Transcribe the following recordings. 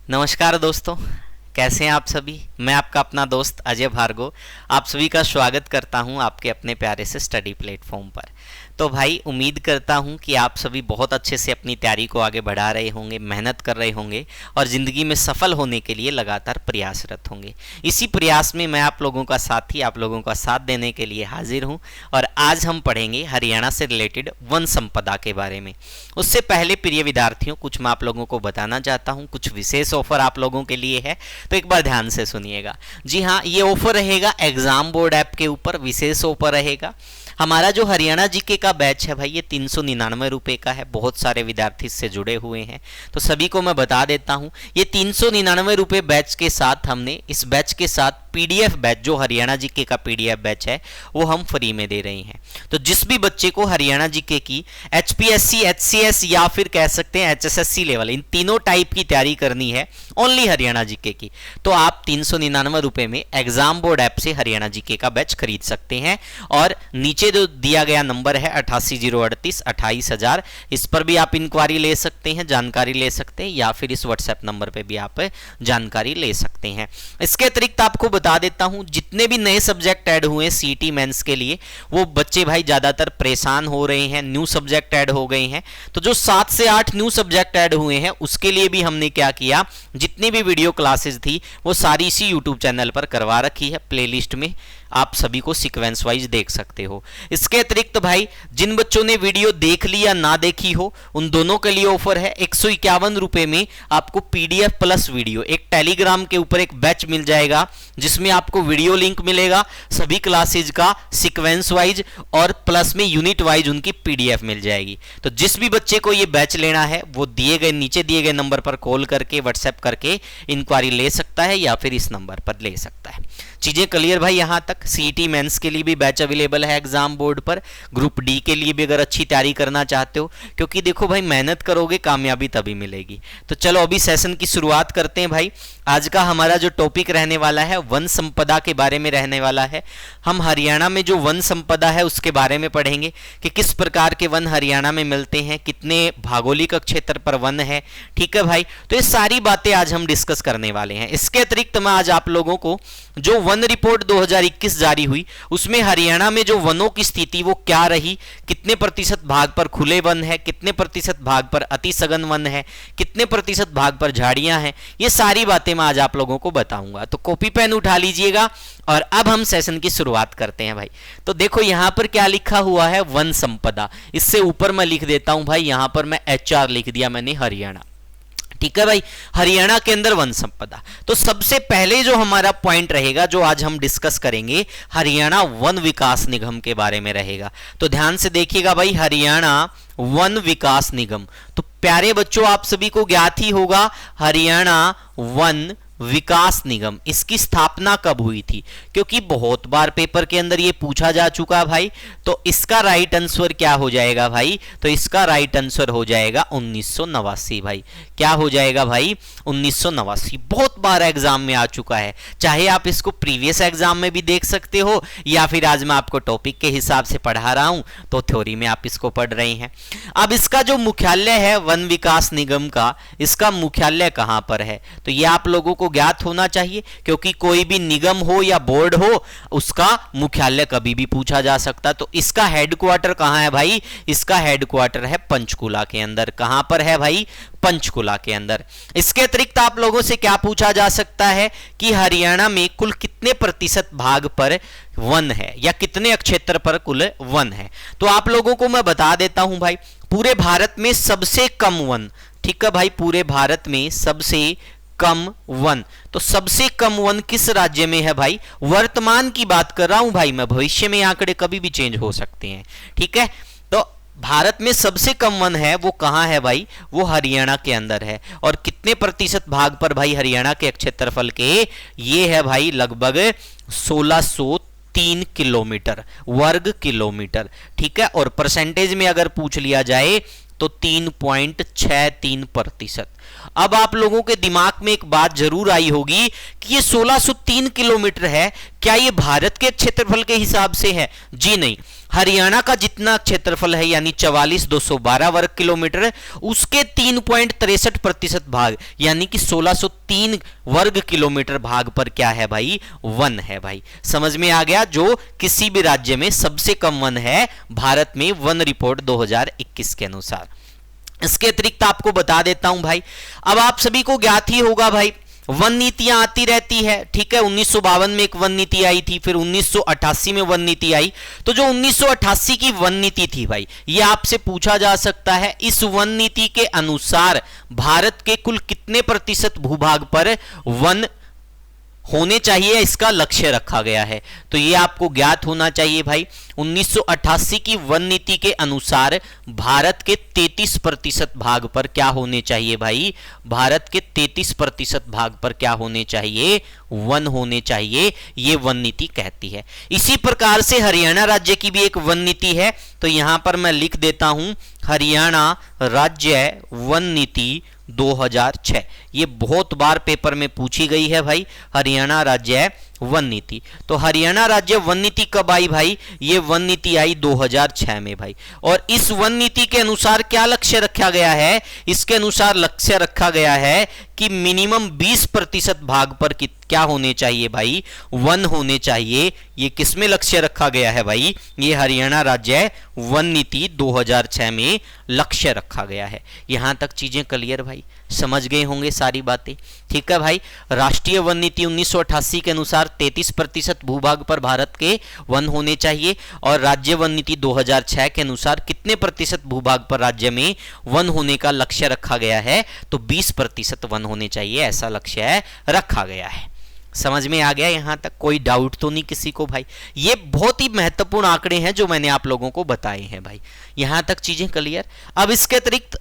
नमस्कार दोस्तों, कैसे हैं आप सभी। मैं आपका अपना दोस्त अजय भार्गव आप सभी का स्वागत करता हूं आपके अपने प्यारे से स्टडी प्लेटफॉर्म पर। तो भाई उम्मीद करता हूं कि आप सभी बहुत अच्छे से अपनी तैयारी को आगे बढ़ा रहे होंगे, मेहनत कर रहे होंगे और ज़िंदगी में सफल होने के लिए लगातार प्रयासरत होंगे। इसी प्रयास में मैं आप लोगों का साथी, आप लोगों का साथ देने के लिए हाजिर हूं और आज हम पढ़ेंगे हरियाणा से रिलेटेड वन संपदा के बारे में। उससे पहले प्रिय विद्यार्थियों, कुछ मैं आप लोगों को बताना चाहता हूं, कुछ विशेष ऑफर आप लोगों के लिए है, तो एक बार ध्यान से सुनिएगा। जी हाँ, ये ऑफर रहेगा एग्जाम बोर्ड ऐप के ऊपर, विशेष ऑफर रहेगा। हमारा जो हरियाणा जीके का बैच है भाई, ये 399 रुपये का है। बहुत सारे विद्यार्थी इससे जुड़े हुए हैं, तो सभी को मैं बता देता हूँ, ये 399 रुपये बैच के साथ हमने इस बैच के साथ पीडीएफ बैच, जो हरियाणा जीके का पीडीएफ बैच है, वो हम फ्री में दे रहे हैं। तो जिस भी बच्चे को हरियाणा जीके की एचपीएससी, एचसीएस या फिर कह सकते हैं एचएसएससी लेवल, इन तीनों टाइप की तैयारी करनी है ओनली हरियाणा जीके की, तो आप 399 रुपये में एग्जाम बोर्ड ऐप से हरियाणा जीके का बैच खरीद सकते हैं। और नीचे जो दिया गया नंबर है 88,038 28,000, इस पर भी आप इंक्वायरी ले सकते हैं, जानकारी ले सकते हैं, या फिर इस व्हाट्सएप नंबर पे भी आप जानकारी ले सकते हैं। इसके अतिरिक्त आपको बता देता हूं, जितने भी नए सब्जेक्ट ऐड हुए सीटी मेंस के लिए, वो बच्चे भाई ज्यादातर परेशान हो रहे हैं, न्यू सब्जेक्ट ऐड हो गए हैं। तो जो 7 से 8 न्यू सब्जेक्ट ऐड हुए हैं, उसके लिए भी हमने क्या किया, जितनी भी वीडियो क्लासेस थी वो सारी इसी यूट्यूब चैनल पर करवा रखी है, प्लेलिस्ट में आप सभी को सीक्वेंस वाइज देख सकते हो। इसके अतिरिक्त भाई जिन बच्चों ने वीडियो देख ली या ना देखी हो, उन दोनों के लिए ऑफर है 151 रुपए में आपको पीडीएफ प्लस वीडियो, एक टेलीग्राम के ऊपर एक बैच मिल जाएगा, जिसमें आपको वीडियो लिंक मिलेगा सभी क्लासेज का सीक्वेंस वाइज, और प्लस में यूनिट वाइज उनकी पीडीएफ मिल जाएगी। तो जिस भी बच्चे को ये बैच लेना है, वो दिए गए नीचे दिए गए नंबर पर कॉल करके, व्हाट्सएप करके इंक्वायरी ले सकता है, या फिर इस नंबर पर ले सकता है। चीजें क्लियर भाई। यहां तक सीईटी मेंस के लिए भी बैच अवेलेबल है एग्जाम बोर्ड पर, ग्रुप डी के लिए भी अगर अच्छी तैयारी करना चाहते हो, क्योंकि देखो भाई मेहनत करोगे कामयाबी तभी मिलेगी। तो चलो अभी सेशन की शुरुआत करते हैं भाई। आज का हमारा जो टॉपिक रहने वाला है वन संपदा के बारे में रहने वाला है। हम हरियाणा में जो वन संपदा है उसके बारे में पढ़ेंगे कि किस प्रकार के वन हरियाणा में मिलते हैं, कितने भौगोलिक क्षेत्र पर वन है। ठीक है भाई, तो ये सारी बातें आज हम डिस्कस करने वाले हैं। इसके अतिरिक्त मैं आज आप लोगों को जो वन रिपोर्ट 2021 जारी हुई, उसमें हरियाणा में जो वनों की स्थिति वो क्या रही, कितने प्रतिशत भाग पर खुले वन है, कितने प्रतिशत भाग पर अति सघन वन है, कितने प्रतिशत भाग पर झाड़ियां हैं, ये सारी बातें मैं आज आप लोगों को बताऊंगा। तो कॉपी पेन उठा लीजिएगा और अब हम सेशन की शुरुआत करते हैं भाई। तो देखो यहां पर क्या लिखा हुआ है, वन संपदा। इससे ऊपर मैं लिख देता हूं भाई, यहां पर मैं एचआर लिख दिया मैंने, हरियाणा। ठीक है भाई, हरियाणा के अंदर वन संपदा। तो सबसे पहले जो हमारा पॉइंट रहेगा, जो आज हम डिस्कस करेंगे, हरियाणा वन विकास निगम के बारे में रहेगा। तो ध्यान से देखिएगा भाई, हरियाणा वन विकास निगम। तो प्यारे बच्चों, आप सभी को ज्ञात ही होगा हरियाणा वन विकास निगम, इसकी स्थापना कब हुई थी, क्योंकि बहुत बार पेपर के अंदर ये पूछा जा चुका भाई। तो इसका राइट आंसर क्या हो जाएगा भाई, तो इसका राइट आंसर हो जाएगा 1989 भाई। क्या हो जाएगा भाई, 1989। बहुत बार एग्जाम में आ चुका है, चाहे आप इसको प्रीवियस एग्जाम में भी देख सकते हो, या फिर आज मैं आपको टॉपिक के हिसाब से पढ़ा रहा हूं तो थ्योरी में आप इसको पढ़ रहे हैं। अब इसका जो मुख्यालय है वन विकास निगम का, इसका मुख्यालय कहां पर है, तो ये आप लोगों को ज्ञात होना चाहिए, क्योंकि कोई भी निगम हो या बोर्ड हो, उसका मुख्यालय कभी भी पूछा जा सकता। तो इसका हेडक्वार्टर कहां है भाई, इसका हेडक्वार्टर है पंचकुला के अंदर। कहां पर है भाई, पंचकुला के अंदर। इसके अतिरिक्त आप लोगों से क्या पूछा जा सकता है कि हरियाणा में कुल कितने प्रतिशत भाग पर वन है, या कितने क्षेत्र पर कुल वन है। तो आप लोगों को मैं बता देता हूं भाई, पूरे भारत में सबसे कम वन, ठीक है भाई, पूरे भारत में सबसे कम वन, तो सबसे कम वन किस राज्य में है भाई, वर्तमान की बात कर रहा हूं भाई मैं, भविष्य में आंकड़े कभी भी चेंज हो सकते हैं। ठीक है, तो भारत में सबसे कम वन है वो कहां है भाई, वो हरियाणा के अंदर है। और कितने प्रतिशत भाग पर भाई हरियाणा के क्षेत्रफल के, ये है भाई लगभग 1603 किलोमीटर, वर्ग किलोमीटर। ठीक है, और परसेंटेज में अगर पूछ लिया जाए तो 3.63%। अब आप लोगों के दिमाग में एक बात जरूर आई होगी कि ये 1603 किलोमीटर है, क्या ये भारत के क्षेत्रफल के हिसाब से है? जी नहीं, हरियाणा का जितना क्षेत्रफल है यानी 44,212 वर्ग किलोमीटर, उसके 3.63% भाग यानी कि 1603 वर्ग किलोमीटर भाग पर क्या है भाई? वन है भाई। समझ में आ गया? जो किसी भी राज्य में सबसे कम वन है भारत में, वन रिपोर्ट 2021 के अनुसार। इसके अतिरिक्त आपको बता देता हूं भाई, अब आप सभी को ज्ञात ही होगा भाई, वन नीतियां आती रहती है, ठीक है। 1952 में एक वन नीति आई थी, फिर 1988 में वन नीति आई। तो जो 1988 की वन नीति थी भाई, ये आपसे पूछा जा सकता है, इस वन नीति के अनुसार भारत के कुल कितने प्रतिशत भूभाग पर वन होने चाहिए, इसका लक्ष्य रखा गया है। तो ये आपको ज्ञात होना चाहिए भाई। 1988 की वन नीति के अनुसार भारत के 33% भाग पर क्या होने चाहिए भाई? भारत के 33% भाग पर क्या होने चाहिए? वन होने चाहिए, ये वन नीति कहती है। इसी प्रकार से हरियाणा राज्य की भी एक वन नीति है, तो यहां पर मैं लिख देता हूं हरियाणा राज्य वन नीति 2006। ये बहुत बार पेपर में पूछी गई है भाई, हरियाणा राज्य वन नीति। तो हरियाणा राज्य वन नीति कब आई भाई? ये वन नीति आई 2006 में भाई। और इस वन नीति के अनुसार क्या लक्ष्य रखा गया है? इसके अनुसार लक्ष्य रखा गया है कि मिनिमम 20% भाग पर क्या होने चाहिए भाई? वन होने चाहिए। ये किसमें लक्ष्य रखा गया है भाई? ये हरियाणा राज्य वन नीति 2006 में लक्ष्य रखा गया है। यहां तक चीजें क्लियर भाई, समझ गए होंगे सारी बातें, ठीक है भाई। राष्ट्रीय वन नीति 1988 के अनुसार 33% भूभाग पर भारत के वन होने चाहिए, और राज्य वन नीति 2006 के अनुसार कितने प्रतिशत भूभाग पर राज्य में वन होने का लक्ष्य रखा गया है? तो 20% वन होने चाहिए, ऐसा लक्ष्य रखा गया है। समझ में आ गया? यहां तक कोई डाउट तो नहीं किसी को भाई? ये बहुत ही महत्वपूर्ण आंकड़े हैं जो मैंने आप लोगों को बताए हैं भाई। यहां तक चीजें क्लियर? अब इसके अतिरिक्त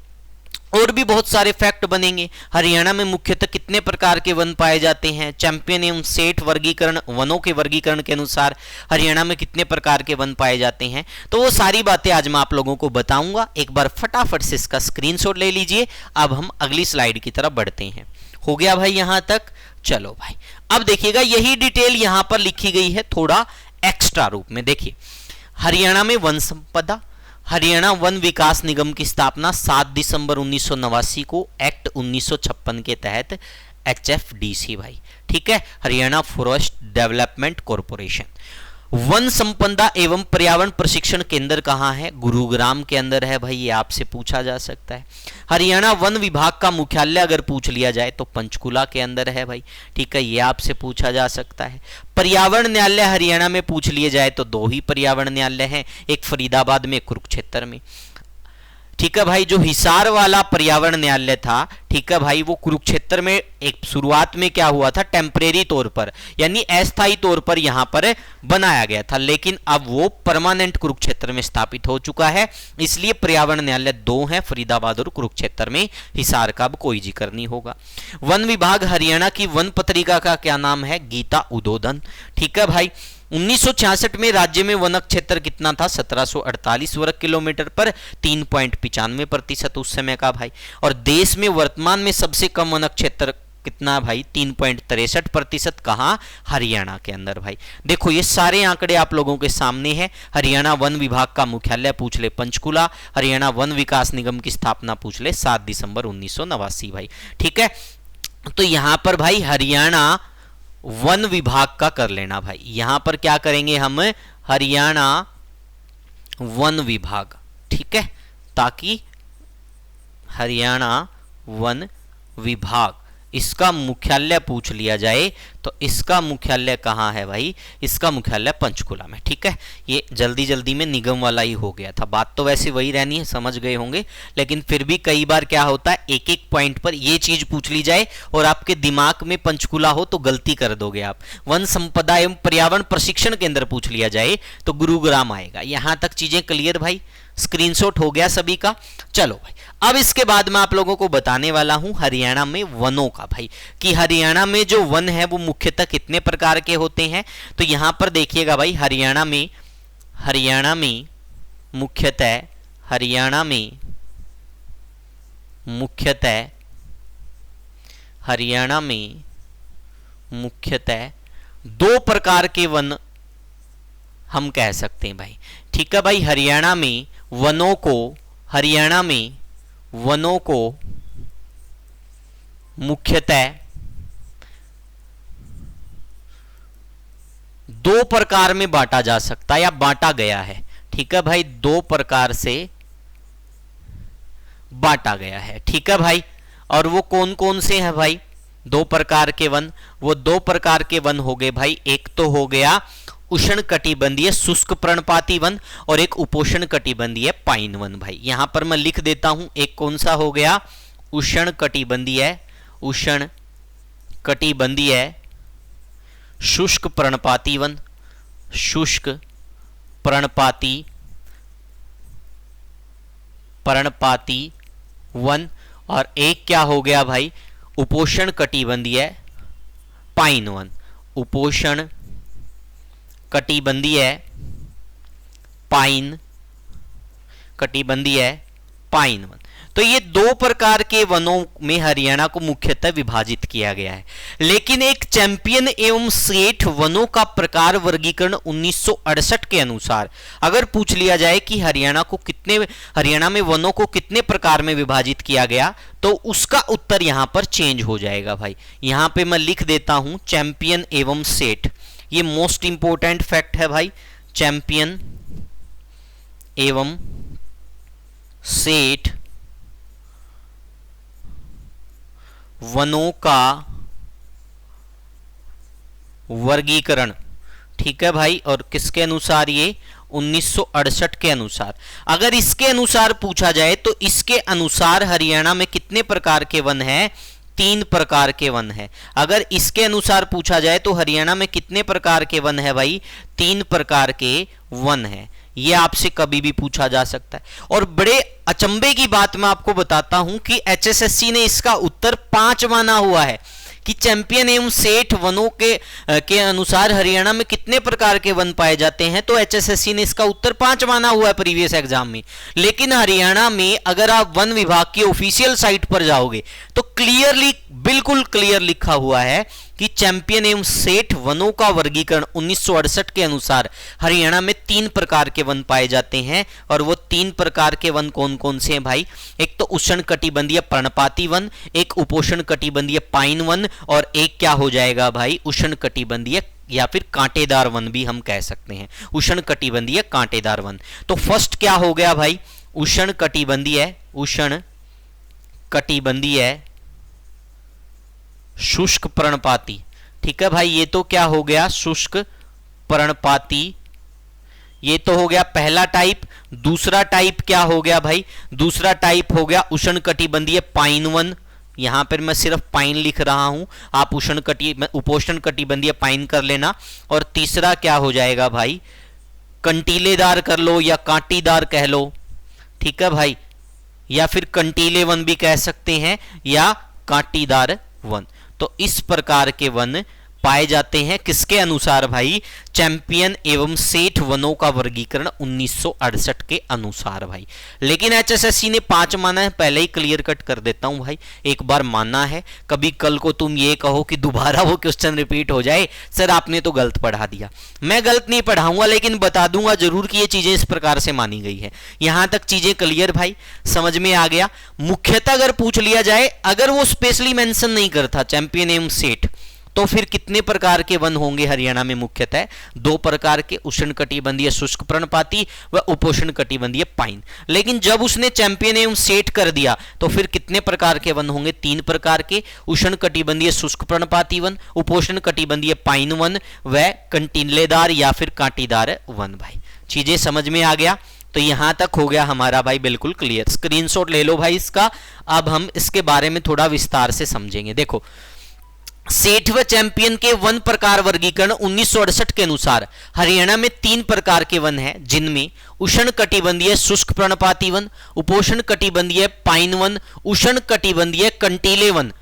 और भी बहुत सारे फैक्ट बनेंगे। हरियाणा में मुख्यतः कितने प्रकार के वन पाए जाते हैं? चैंपियन एवं सेठ वर्गीकरण, वनों के वर्गीकरण के अनुसार हरियाणा में कितने प्रकार के वन पाए जाते हैं? तो वो सारी बातें आज मैं आप लोगों को बताऊंगा। एक बार फटाफट से इसका स्क्रीनशॉट ले लीजिए। अब हम अगली स्लाइड की तरफ बढ़ते हैं। हो गया भाई यहां तक? चलो भाई, अब देखिएगा यही डिटेल यहां पर लिखी गई है थोड़ा एक्स्ट्रा रूप में। देखिए, हरियाणा में वन संपदा, हरियाणा वन विकास निगम की स्थापना 7 दिसंबर 1989 को एक्ट 1956 के तहत HFDC भाई, ठीक है, Haryana forest development corporation. One संपदा एवं पर्यावरण प्रशिक्षण केंद्र कहां है? गुरुग्राम के अंदर है भाई, ये आपसे पूछा जा सकता है। हरियाणा वन विभाग का मुख्यालय अगर पूछ लिया जाए तो पंचकुला के अंदर है भाई, ठीक है, ये आपसे पूछा जा सकता है। पर्यावरण न्यायालय हरियाणा में पूछ लिए जाए तो 2 ही पर्यावरण न्यायालय हैं, एक फरीदाबाद में, कुरुक्षेत्र में, ठीक है भाई। जो हिसार वाला पर्यावरण न्यायालय था, ठीक है भाई, वो कुरुक्षेत्र में एक शुरुआत में क्या हुआ था, टेम्परेरी तौर पर यानी अस्थायी तौर पर यहां पर बनाया गया था, लेकिन अब वो परमानेंट कुरुक्षेत्र में स्थापित हो चुका है। इसलिए पर्यावरण न्यायालय 2 हैं, फरीदाबाद और कुरुक्षेत्र में। हिसार का अब कोई जिक्र नहीं होगा। वन विभाग हरियाणा की वन पत्रिका का क्या नाम है? गीता उद्बोधन, ठीक है भाई। 1966 में राज्य में वन क्षेत्र कितना था? 1748 वर्ग किलोमीटर पर 3.95% उस समय का भाई। और देश में वर्तमान में सबसे कम वन क्षेत्र कितना भाई? 3.63%। कहां? हरियाणा के अंदर भाई। देखो ये सारे आंकड़े आप लोगों के सामने हैं। हरियाणा वन विभाग का मुख्यालय पूछ ले पंचकुला, हरियाणा वन विकास निगम की स्थापना पूछ ले 7 दिसंबर 1989 भाई, ठीक है। तो यहां पर भाई हरियाणा वन विभाग का कर लेना भाई। यहां पर क्या करेंगे हम? हरियाणा वन विभाग, ठीक है, ताकि हरियाणा वन विभाग इसका मुख्यालय पूछ लिया जाए तो इसका मुख्यालय कहां है भाई? इसका मुख्यालय पंचकुला में, ठीक है। ये जल्दी जल्दी में निगम वाला ही हो गया था, बात तो वैसे वही रहनी है, समझ गए होंगे, लेकिन फिर भी कई बार क्या होता है एक एक पॉइंट पर ये चीज पूछ ली जाए और आपके दिमाग में पंचकुला हो तो गलती कर दोगे आप। वन संपदा एवं पर्यावरण प्रशिक्षण केंद्र पूछ लिया जाए तो गुरुग्राम आएगा। यहां तक चीजें क्लियर भाई? स्क्रीनशॉट हो गया सभी का? चलो भाई, अब इसके बाद मैं आप लोगों को बताने वाला हूं हरियाणा में वनों का भाई, कि हरियाणा में जो वन है वो मुख्यतः कितने प्रकार के होते हैं। तो यहां पर देखिएगा भाई, हरियाणा में मुख्यतः हरियाणा में मुख्यतः दो प्रकार के वन हम कह सकते हैं भाई। ठीक है भाई, हरियाणा में वनों को मुख्यतः दो प्रकार में बांटा जा सकता है या बांटा गया है। ठीक है भाई, दो प्रकार से बांटा गया है। ठीक है भाई, और वो कौन कौन से हैं भाई दो प्रकार के वन? वो दो प्रकार के वन हो गए भाई, एक तो हो गया उष्णकटिबंधीय शुष्क पर्णपाती वन और एक उपोष्ण कटिबंधीय पाइन वन। भाई यहां पर मैं लिख देता हूं, एक कौन सा हो गया उष्णकटिबंधीय शुष्क पर्णपाती वन, और एक क्या हो गया भाई उपोष्ण कटिबंधीय पाइन वन। उपोष्ण कटिबंधीय पाइन वन। तो ये दो प्रकार के वनों में हरियाणा को मुख्यतः विभाजित किया गया है। लेकिन एक चैंपियन एवं सेठ वनों का प्रकार वर्गीकरण 1968 के अनुसार अगर पूछ लिया जाए कि हरियाणा में वनों को कितने प्रकार में विभाजित किया गया, तो उसका उत्तर यहां पर चेंज हो जाएगा भाई। यहां पे मैं लिख देता हूं चैंपियन एवं सेठ, ये मोस्ट इंपोर्टेंट फैक्ट है भाई। चैंपियन एवं सेठ वनों का वर्गीकरण, ठीक है भाई, और किसके अनुसार? ये 1968 के अनुसार। अगर इसके अनुसार पूछा जाए तो इसके अनुसार हरियाणा में कितने प्रकार के वन हैं? 3 प्रकार के वन है। अगर इसके अनुसार पूछा जाए तो हरियाणा में कितने प्रकार के वन है भाई? 3 प्रकार के वन है। यह आपसे कभी भी पूछा जा सकता है। और बड़े अचंभे की बात मैं आपको बताता हूं कि एचएसएससी ने इसका उत्तर 5 माना हुआ है कि चैंपियन एवं सेठ वनों के अनुसार हरियाणा में कितने प्रकार के वन पाए जाते हैं, तो एचएसएससी ने इसका उत्तर 5 माना हुआ है प्रीवियस एग्जाम में। लेकिन हरियाणा में अगर आप वन विभाग की ऑफिशियल साइट पर जाओगे तो क्लियरली, बिल्कुल क्लियर लिखा हुआ है कि चैंपियन एवं सेठ वनों का वर्गीकरण 1968 के अनुसार हरियाणा में 3 प्रकार के वन पाए जाते हैं। और वो 3 प्रकार के वन कौन कौन से हैं भाई? एक तो उष्णकटिबंधीय पर्णपाती वन, एक उपोष्णकटिबंधीय पाइन वन, और एक क्या हो जाएगा भाई उष्णकटिबंधीय या फिर कांटेदार वन भी हम कह सकते हैं, उष्णकटिबंधीय कांटेदार वन। तो फर्स्ट क्या हो गया भाई? उष्णकटिबंधीय शुष्क पर्णपाती। ठीक है भाई, ये तो क्या हो गया? शुष्क पर्णपाती। ये तो हो गया पहला टाइप। दूसरा टाइप क्या हो गया भाई? दूसरा टाइप हो गया उष्णकटिबंधीय पाइन वन। यहां पर मैं सिर्फ पाइन लिख रहा हूं, आप उपोष्ण कटिबंधीय पाइन कर लेना। और तीसरा क्या हो जाएगा भाई? कंटीलेदार कर लो या कांटीदार कह लो, ठीक है भाई, या फिर कंटीले वन भी कह सकते हैं या कांटीदार वन। तो इस प्रकार के वन पाए जाते हैं किसके अनुसार भाई? चैंपियन एवं सेठ वनों का वर्गीकरण 1968 के अनुसार भाई। लेकिन एचएसएससी ने 5 माना है, पहले ही क्लियर कट कर देता हूं भाई, एक बार मानना है। कभी कल को तुम ये कहो कि दोबारा वो क्वेश्चन रिपीट हो जाए, सर आपने तो गलत पढ़ा दिया। मैं गलत नहीं पढ़ाऊंगा, लेकिन बता दूंगा जरूर कि ये चीजें इस प्रकार से मानी गई है। यहां तक चीजें क्लियर भाई, समझ में आ गया। मुख्यतः अगर पूछ लिया जाए, अगर वो स्पेशली मेंशन नहीं करता चैंपियन एवं सेठ, तो फिर कितने प्रकार के वन होंगे हरियाणा में? मुख्यतः 2 प्रकार के, उष्णकटिबंधीय शुष्क पर्णपाती व उपोष्णकटिबंधीय पाइन। लेकिन जब उसने चैंपियन एवं सेठ कर दिया तो फिर कितने प्रकार के वन होंगे? 3 प्रकार के, उष्णकटिबंधीय शुष्क पर्णपाती वन, उपोष्णकटिबंधीय पाइन वन व कंटीलेदार या फिर कांटीदार वन। भाई चीजें समझ में आ गया? तो यहां तक हो गया हमारा भाई बिल्कुल क्लियर। स्क्रीनशॉट ले लो भाई इसका। अब हम इसके बारे में थोड़ा विस्तार से समझेंगे। देखो, सेठ व चैंपियन के वन प्रकार वर्गीकरण 1968 के अनुसार हरियाणा में 3 प्रकार के वन हैं, जिनमें उष्णकटिबंधीय शुष्क पर्णपाती वन, उपोष्णकटिबंधीय पाइन वन, उष्णकटिबंधीय कंटीले वन,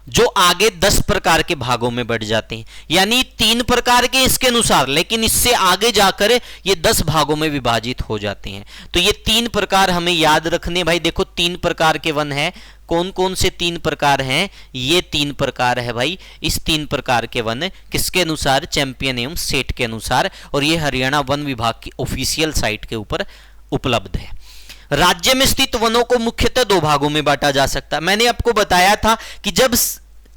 जो आगे 10 प्रकार के भागों में बढ़ जाते हैं। यानी 3 प्रकार के इसके अनुसार, लेकिन इससे आगे जाकर ये 10 भागों में विभाजित हो जाते हैं। तो ये 3 प्रकार हमें याद रखने भाई। देखो 3 प्रकार के वन है, कौन कौन से 3 प्रकार हैं? ये 3 प्रकार है भाई। इस 3 प्रकार के वन किसके अनुसार? चैंपियन एवं सेठ के अनुसार, और ये हरियाणा वन विभाग की ऑफिशियल साइट के ऊपर उपलब्ध है। राज्य में स्थित वनों को मुख्यतः 2 भागों में बांटा जा सकता है। मैंने आपको बताया था कि जब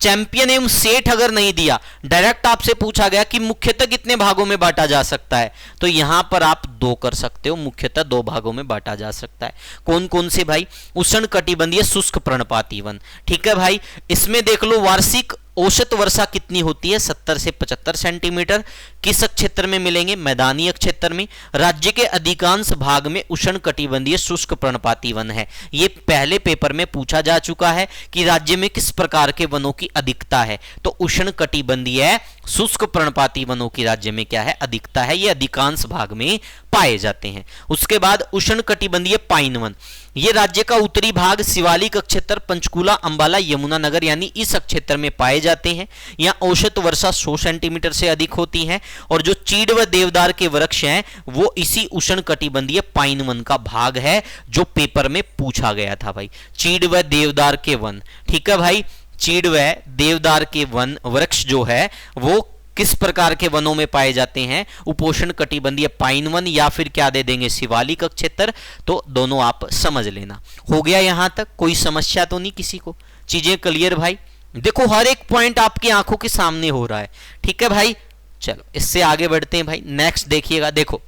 चैंपियन एवं सेठ अगर नहीं दिया, डायरेक्ट आपसे पूछा गया कि मुख्यतः कितने भागों में बांटा जा सकता है, तो यहां पर आप 2 कर सकते हो, मुख्यतः 2 भागों में बांटा जा सकता है। कौन कौन से भाई? उष्ण कटिबंधीय शुष्क पर्णपाती वन, ठीक है भाई। इसमें देख लो वार्षिक औसत वर्षा कितनी होती है? 70 से 75 सेंटीमीटर। किस क्षेत्र में मिलेंगे? मैदानी क्षेत्र में। राज्य के अधिकांश भाग में उष्ण कटिबंधीय शुष्क पर्णपाती वन है। ये पहले पेपर में पूछा जा चुका है कि राज्य में किस प्रकार के वनों की अधिकता है, तो उष्ण कटिबंधीय शुष्क पर्णपाती वनों की राज्य में क्या है? अधिकता है। ये अधिकांश भाग में पाए जाते हैं। उसके बाद उष्ण कटिबंधीय पाइन वन, ये राज्य का उत्तरी भाग शिवालिक क्षेत्र पंचकुला अंबाला यमुनानगर यानी इस क्षेत्र में पाए जाते हैं। यहाँ औसत वर्षा 100 सेंटीमीटर से अधिक होती है, और जो चीड़ व देवदार के वृक्ष हैं वो इसी उष्ण कटिबंधीय पाइन वन का भाग है, जो पेपर में पूछा गया था भाई। चीड़ व देवदार के वन, ठीक है भाई। चीड़ व देवदार के वन वृक्ष जो है वो किस प्रकार के वनों में पाए जाते हैं? उपोष्ण कटिबंधीय पाइन वन, या फिर क्या दे देंगे? शिवालिक क्षेत्र। तो दोनों आप समझ लेना। हो गया यहां तक? कोई समस्या तो नहीं किसी को? चीजें क्लियर भाई? देखो हर एक पॉइंट आपकी आंखों के सामने हो रहा है, ठीक है भाई। चलो इससे आगे बढ़ते हैं भाई। नेक्स्ट देखिएगा, देखो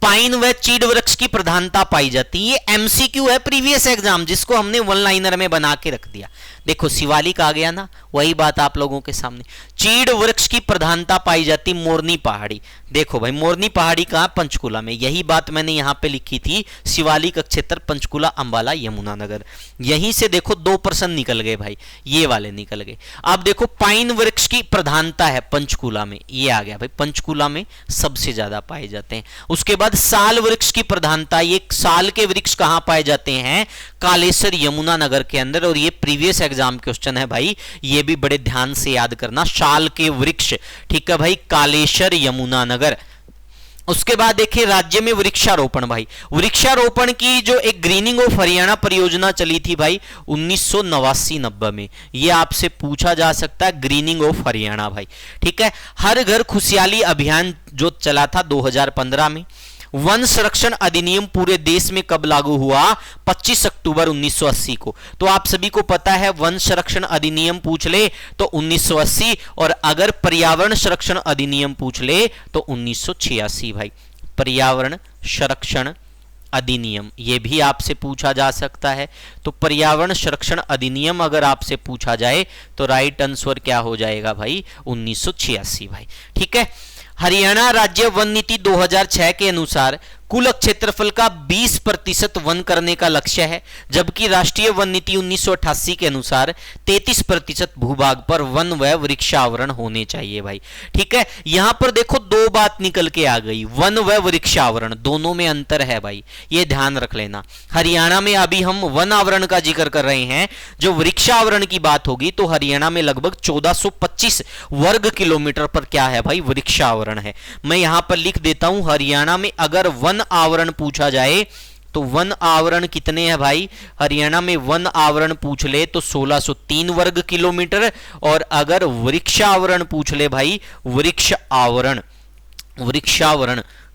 पाइन व चीड़ वृक्ष की प्रधानता पाई जाती है। ये एमसीक्यू है प्रीवियस एग्जाम, जिसको हमने वन लाइनर में बना के रख दिया। देखो शिवालिक आ गया ना, वही बात आप लोगों के सामने। चीड़ वृक्ष की प्रधानता पाई जाती मोरनी पहाड़ी। देखो भाई मोरनी पहाड़ी कहां? पंचकुला में। यही बात मैंने यहां पे लिखी थी, शिवालिक क्षेत्र पंचकुला अंबाला यमुनानगर। यहीं से देखो 2 प्रश्न निकल गए भाई, ये वाले निकल गए। अब देखो पाइन वृक्ष की प्रधानता है पंचकुला में, ये आ गया भाई। पंचकुला में सबसे ज्यादा पाए जाते हैं। उसके बाद साल वृक्ष की प्रधानता, ये साल के वृक्ष कहां पाए जाते हैं? कालेश्वर यमुनानगर के अंदर, और ये प्रीवियस एग्जाम क्वेश्चन है भाई, ये भी बड़े ध्यान से याद करना। साल के वृक्ष, ठीक है भाई, कालेश्वर यमुनानगर। उसके बाद देखिए राज्य में वृक्षारोपण भाई। वृक्षारोपण की जो एक ग्रीनिंग ऑफ हरियाणा परियोजना चली थी भाई 1989-90 में, ये आपसे पूछा जा सकता है। ग्रीनिंग ऑफ हरियाणा भाई, ठीक है। हर घर खुशहाली अभियान जो चला था 2015 में। वन संरक्षण अधिनियम पूरे देश में कब लागू हुआ? 25 अक्टूबर 1980 को। तो आप सभी को पता है वन संरक्षण अधिनियम पूछ ले तो 1980, और अगर पर्यावरण संरक्षण अधिनियम पूछ ले तो 1986 भाई। पर्यावरण संरक्षण अधिनियम ये भी आपसे पूछा जा सकता है। तो पर्यावरण संरक्षण अधिनियम अगर आपसे पूछा जाए तो राइट आंसर क्या हो जाएगा भाई? 1986 भाई, ठीक है। हरियाणा राज्य वन नीति 2006 के अनुसार कुल क्षेत्रफल का 20% वन करने का लक्ष्य है, जबकि राष्ट्रीय वन नीति 1988 के अनुसार 33% भूभाग पर वन व वृक्षावरण होने चाहिए भाई, ठीक है। यहां पर देखो 2 बात निकल के आ गई, वन व वृक्षावरण, दोनों में अंतर है भाई, ये ध्यान रख लेना। हरियाणा में अभी हम वन आवरण का जिक्र कर रहे हैं, जो वृक्षावरण की बात होगी तो हरियाणा में लगभग 1425 वर्ग किलोमीटर पर क्या है भाई? वृक्षावरण है। मैं यहां पर लिख देता हूं, हरियाणा में अगर वन आवरण पूछा जाए तो वन आवरण कितने हैं भाई? हरियाणा में वन आवरण पूछ ले तो 1603 वर्ग किलोमीटर, और अगर वृक्षावरण पूछ ले भाई, वृक्षावरण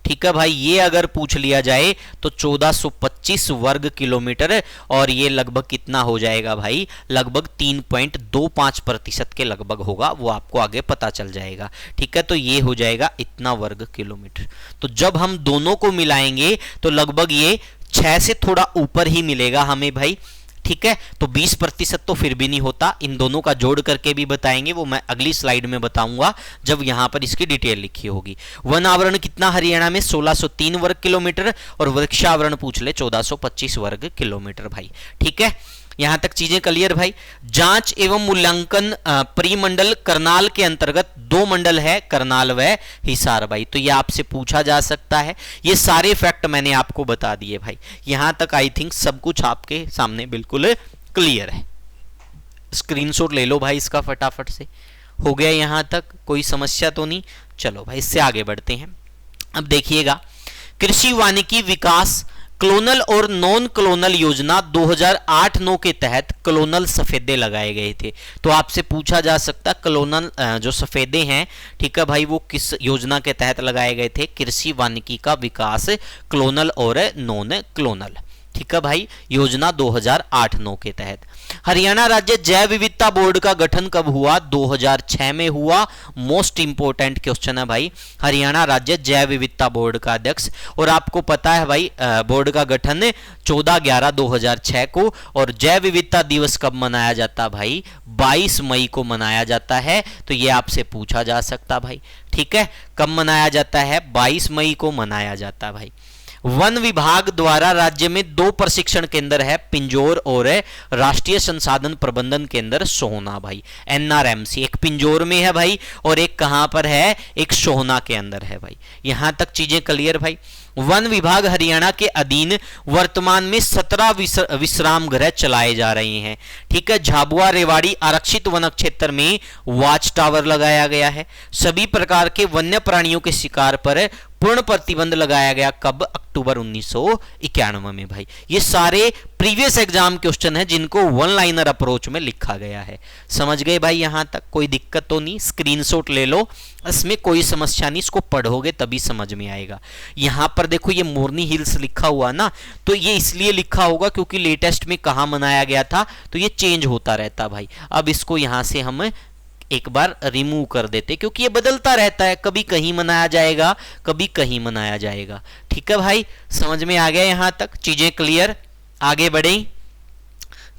ठीक है भाई, ये अगर पूछ लिया जाए तो 1425 वर्ग किलोमीटर, और ये लगभग कितना हो जाएगा भाई? लगभग 3.25% के लगभग होगा, वो आपको आगे पता चल जाएगा, ठीक है। तो ये हो जाएगा इतना वर्ग किलोमीटर। तो जब हम दोनों को मिलाएंगे तो लगभग ये 6 से थोड़ा ऊपर ही मिलेगा हमें भाई, ठीक है। तो 20% तो फिर भी नहीं होता, इन दोनों का जोड़ करके भी बताएंगे, वो मैं अगली स्लाइड में बताऊंगा जब यहां पर इसकी डिटेल लिखी होगी। वन आवरण कितना हरियाणा में? 1603 वर्ग किलोमीटर, और वृक्षावरण पूछ ले 1425 वर्ग किलोमीटर भाई, ठीक है। यहां तक चीजें क्लियर भाई। जांच एवं मूल्यांकन परिमंडल करनाल के अंतर्गत 2 मंडल है, करनाल व हिसार भाई, तो ये आपसे पूछा जा सकता है। ये सारे फैक्ट मैंने आपको बता दिए भाई, यहां तक आई थिंक सब कुछ आपके सामने बिल्कुल क्लियर है। स्क्रीनशॉट ले लो भाई इसका फटाफट से। हो गया यहां तक? कोई समस्या तो नहीं? चलो भाई इससे आगे बढ़ते हैं। अब देखिएगा, कृषि वानिकी विकास क्लोनल और नॉन क्लोनल योजना 2008-9 के तहत क्लोनल सफेदे लगाए गए थे। तो आपसे पूछा जा सकता क्लोनल जो सफेदे हैं, ठीक है भाई, वो किस योजना के तहत लगाए गए थे? कृषि वानिकी का विकास, क्लोनल और नॉन क्लोनल, ठीक है भाई, योजना 2008-9 के तहत। हरियाणा राज्य जैव विविधता बोर्ड का गठन कब हुआ? 2006 में हुआ। मोस्ट इंपोर्टेंट क्वेश्चन है भाई, हरियाणा राज्य जैव विविधता बोर्ड का अध्यक्ष। और आपको पता है भाई बोर्ड का गठन 14/11/2006 को, और जैव विविधता दिवस कब मनाया जाता भाई? 22 मई को मनाया जाता है। तो ये आपसे पूछा जा सकता भाई, ठीक है, कब मनाया जाता है? 22 मई को मनाया जाता भाई। वन विभाग द्वारा राज्य में 2 प्रशिक्षण केंद्र है, पिंजौर और राष्ट्रीय संसाधन प्रबंधन केंद्र सोहना भाई, एनआरएमसी। एक पिंजौर में है भाई और एक कहां पर है? एक सोहना के अंदर है भाई। यहां तक चीजें क्लियर भाई। वन विभाग हरियाणा के अधीन वर्तमान में 17 विश्राम गृह चलाए जा रहे हैं, ठीक है। झाबुआ रेवाड़ी आरक्षित वन क्षेत्र में वॉच टावर लगाया गया है। सभी प्रकार के वन्य प्राणियों के शिकार पर पूर्ण प्रतिबंध लगाया गया कब? अक्टूबर 1991 में भाई। ये सारे प्रीवियस एग्जाम क्वेश्चन है जिनको वन लाइनर अप्रोच में लिखा गया है। समझ गए भाई? यहां तक कोई दिक्कत तो नहीं? स्क्रीनशॉट ले लो, इसमें कोई समस्या नहीं, इसको पढ़ोगे तभी समझ में आएगा। यहां पर देखो ये मोरनी हिल्स लिखा हुआ ना, तो ये इसलिए लिखा होगा क्योंकि लेटेस्ट में कहां मनाया गया था, तो ये चेंज होता रहता भाई। अब इसको यहां से हम एक बार रिमूव कर देते क्योंकि ये बदलता रहता है, कभी कहीं मनाया जाएगा, कभी कहीं मनाया जाएगा, ठीक है भाई। समझ में आ गया? यहां तक चीजें क्लियर? आगे बढ़े,